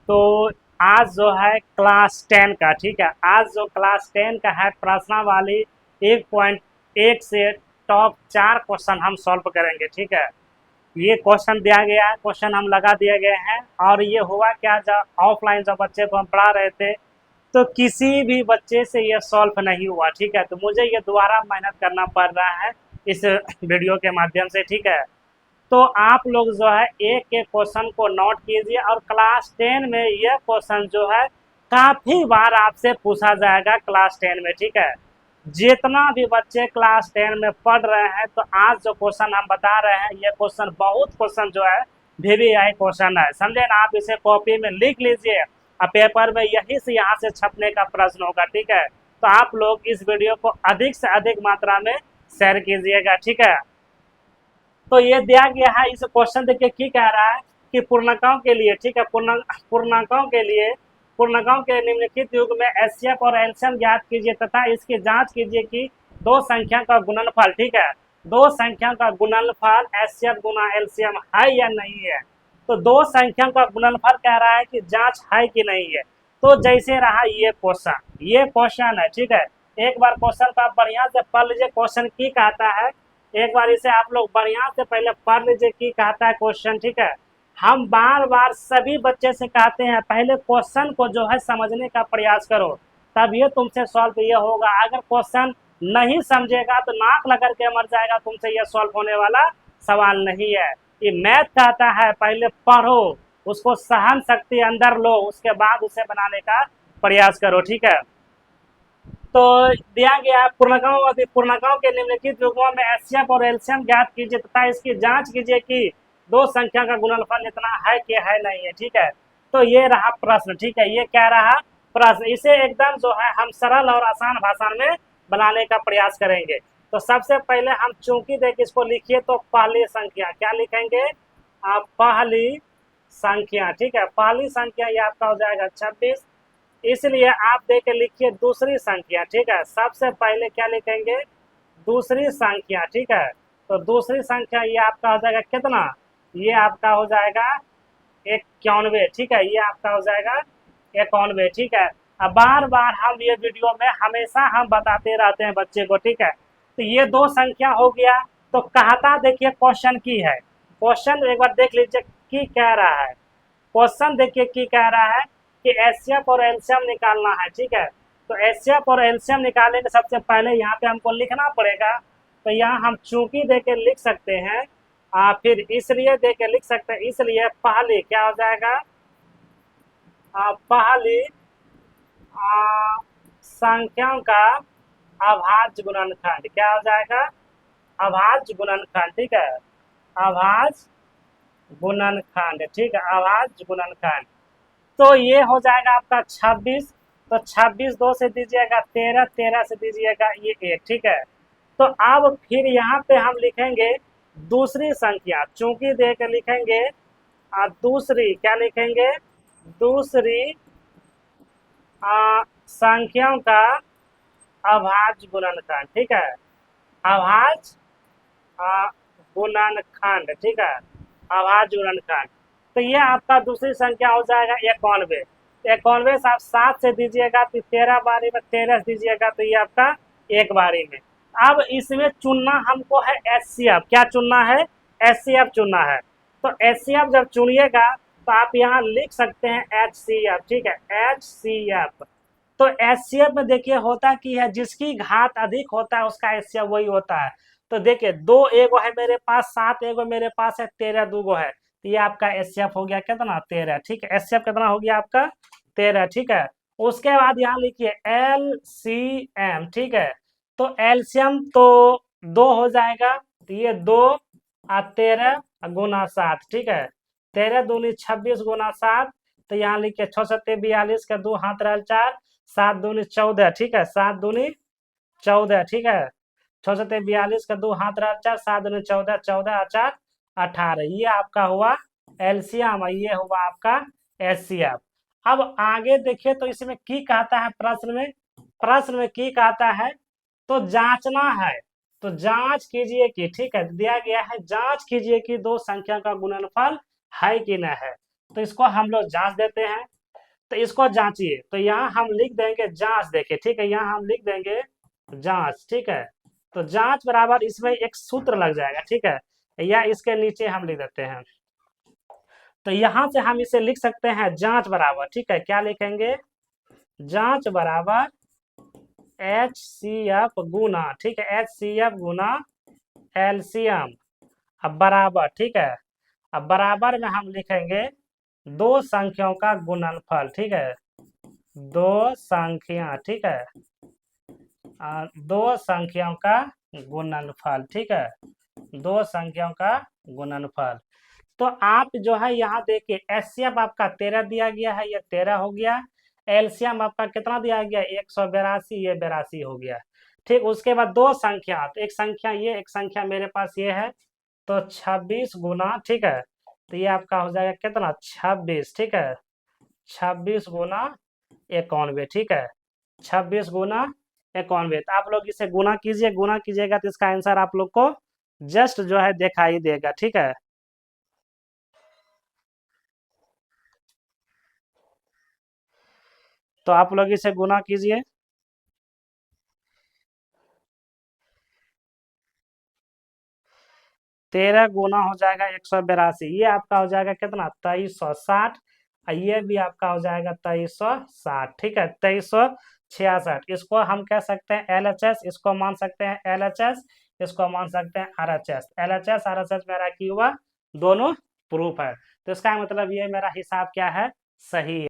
तो आज जो है क्लास 10 का, ठीक है, आज जो क्लास 10 का है प्रश्नावली 1.1 से टॉप 4 क्वेश्चन हम सॉल्व करेंगे। ठीक है, ये क्वेश्चन दिया गया है, क्वेश्चन हम लगा दिए गए हैं। और ये हुआ क्या, जब ऑफलाइन जब बच्चे को हम पढ़ा रहे थे तो किसी भी बच्चे से ये सॉल्व नहीं हुआ। ठीक है, तो मुझे ये दोबारा मेहनत करना पड़ रहा है इस वीडियो के माध्यम से। ठीक है, तो आप लोग जो है एक एक क्वेश्चन को नोट कीजिए और क्लास 10 में यह क्वेश्चन जो है काफी बार आपसे पूछा जाएगा क्लास 10 में। ठीक है, जितना भी बच्चे क्लास 10 में पढ़ रहे हैं तो आज जो क्वेश्चन हम बता रहे हैं ये क्वेश्चन बहुत क्वेश्चन जो है VVI क्वेश्चन है, समझे ना। आप इसे कॉपी में लिख लीजिए और पेपर में यही से यहाँ से छपने का प्रश्न होगा। ठीक है, तो आप लोग इस वीडियो को अधिक से अधिक मात्रा में शेयर कीजिएगा। ठीक है, तो ये दिया गया है, इस क्वेश्चन देखिए की कह रहा है कि पूर्णांकों के लिए, ठीक है, पूर्णांकों के लिए पूर्णांकों के निम्नलिखित युग में एचसीएफ और एलसीएम ज्ञात कीजिए तथा इसकी जांच कीजिए कि दो संख्या का गुणनफल, ठीक है, दो संख्या का गुणनफल एचसीएफ गुना एलसीएम है या नहीं है। तो दो संख्या का गुणनफल कह रहा है कि जांच है कि नहीं है। तो जैसे रहा ये क्वेश्चन है। ठीक है, एक बार क्वेश्चन का बढ़िया से पढ़ लीजिए, क्वेश्चन की कहता है, एक बार इसे आप लोग बढ़िया से पहले पढ़ लीजिए की कहता है क्वेश्चन। ठीक है, हम बार बार सभी बच्चे से कहते हैं पहले क्वेश्चन को जो है समझने का प्रयास करो, तब ये तुमसे सॉल्व ये होगा। अगर क्वेश्चन नहीं समझेगा तो नाक लगा के मर जाएगा, तुमसे ये सॉल्व होने वाला सवाल नहीं है। ये मैथ कहता है पहले पढ़ो, उसको सहन शक्ति अंदर लो, उसके बाद उसे बनाने का प्रयास करो। ठीक है, तो दिया गया पूर्णांकों के निम्नलिखित युग्मों में एचसीएफ और एलसीएम ज्ञात कीजिए तथा इसकी जांच कीजिए कि दो संख्या का गुणनफल इतना है कि है नहीं है। ठीक है, तो ये रहा प्रश्न। ठीक है, ये क्या रहा प्रश्न, इसे एकदम जो है हम सरल और आसान भाषा में बनाने का प्रयास करेंगे। तो सबसे पहले हम चूंकि देखिए इसको लिखिए, तो पहली संख्या क्या लिखेंगे आप, पहली संख्या। ठीक है, पहली संख्या ये आपका हो जाएगा 26, इसलिए आप दे के लिखिए दूसरी संख्या। ठीक है, सबसे पहले क्या लिखेंगे, दूसरी संख्या। ठीक है, तो दूसरी संख्या ये आपका हो जाएगा कितना, ये आपका हो जाएगा 91। ठीक है, ये आपका हो जाएगा 91। ठीक है, अब बार बार हम ये वीडियो में हमेशा हम बताते रहते हैं बच्चे को। ठीक है, तो ये दो संख्या हो गया। तो कहता देखिए क्वेश्चन की है, क्वेश्चन एक बार देख लीजिए की कह रहा है, क्वेश्चन देखिए की कह रहा है कि एचसीएफ और एलसीएम निकालना है। ठीक है, तो एचसीएफ और एलसीएम निकालने के सबसे पहले यहाँ पे हमको लिखना पड़ेगा। तो यहाँ हम चूंकि दे के लिख सकते हैं, फिर इसलिए दे के लिख सकते हैं, इसलिए पहली क्या हो जाएगा, पहली संख्याओं का अभाज्य गुणनखंड क्या हो जाएगा, अभाज्य गुणनखंड। ठीक है, अभाज्य गुणनखंड। ठीक है, अभाज्य गुणनखंड। तो ये हो जाएगा आपका 26, तो 26 2 से दीजिएगा 13, 13 से दीजिएगा ये 1। ठीक है, तो अब फिर यहाँ पे हम लिखेंगे दूसरी संख्या, चूंकि दे के लिखेंगे दूसरी क्या लिखेंगे, दूसरी संख्याओं का अभाज्य गुणनखंड। ठीक है, अभाज्य गुणनखंड। ठीक है, अभाज्य गुणनखंड। तो ये आपका दूसरी संख्या हो जाएगा 91। 91 से आप 7 से दीजिएगा तो 13 बारी में, 13 से दीजिएगा तो ये आपका एक बारी में। अब इसमें चुनना हमको है एचसीएफ, क्या चुनना है, एचसीएफ चुनना है। तो एचसीएफ जब चुनिएगा तो आप यहाँ लिख सकते हैं एचसीएफ। ठीक है, एचसीएफ। तो एचसीएफ में देखिए होता कि है जिसकी घात अधिक होता है उसका एचसीएफ वही होता है। तो देखिए 2 एगो है मेरे पास, 7 एगो मेरे पास है, 13 दूगो है, तो ये आपका एचसीएफ हो गया कितना, 13। ठीक है, एचसीएफ कितना हो गया आपका 13। ठीक है, उसके बाद यहाँ लिखिए एलसीएम। ठीक है, तो एलसीएम तो 2 हो जाएगा, तो ये 2 और 13 गुना 7। ठीक है, 13 दूनी 26 गुना 7, तो यहाँ लिखिए 6 सत्ते 42 का 2 हाथ रहा 4, 7 दूनी 14। ठीक है, 7 दूनी 14। ठीक है, 6 सत्ते 42 का 2 हाथ रहा 4, 7 दूनी 14, 14 और 4 18। ये आपका हुआ एलसीएम, ये हुआ आपका एचसीएफ। अब आगे देखिए तो इसमें की कहता है, प्रश्न में की कहता है, तो जांचना है, तो जांच कीजिए कि, ठीक है, दिया गया है जांच कीजिए कि दो संख्या का गुणनफल है कि न है। तो इसको हम लोग जांच देते हैं। तो इसको जांचिए। तो यहाँ हम लिख देंगे जांच, देखिए ठीक है, यहाँ हम लिख देंगे जांच, ठीक है। तो जांच बराबर इसमें एक सूत्र लग जाएगा, ठीक है, या इसके नीचे हम लिख देते हैं। तो यहाँ से हम इसे लिख सकते हैं जांच बराबर, ठीक है, क्या लिखेंगे, जांच बराबर HCF गुना, ठीक है, HCF गुना एलसीएम। अब बराबर, ठीक है, अब बराबर में हम लिखेंगे दो संख्याओं का गुणनफल, ठीक है, दो संख्या, ठीक है, दो संख्याओं का गुणनफल, ठीक है, दो संख्याओं का गुणनफल। तो आप जो है यहाँ देखिए एचसीएफ आपका 13 दिया गया है, ये 13 हो गया। एलसीएम आपका कितना दिया गया, 182, ये 82 हो गया। ठीक, उसके बाद दो संख्या, तो एक संख्या ये, एक संख्या मेरे पास ये है, तो 26 गुना, ठीक है, तो ये आपका हो जाएगा कितना, 26, ठीक है, 26 गुना 91, ठीक है, 26 गुना 91। तो आप लोग इसे गुना कीजिए, गुना कीजिएगा तो इसका आंसर आप लोग को जस्ट जो है दिखाई देगा, ठीक है। तो आप लोग इसे गुना कीजिए। 13 गुना हो जाएगा 182, ये आपका हो जाएगा कितना, 2360। ये भी आपका हो जाएगा 2360, ठीक है, 2366। इसको हम कह सकते हैं LHS, इसको मान सकते हैं LHS, इसको मान सकते हैं RHS। LHS RHS मेरा की हुआ दोनों प्रूफ है, तो इसका मतलब ये मेरा हिसाब क्या है, सही है।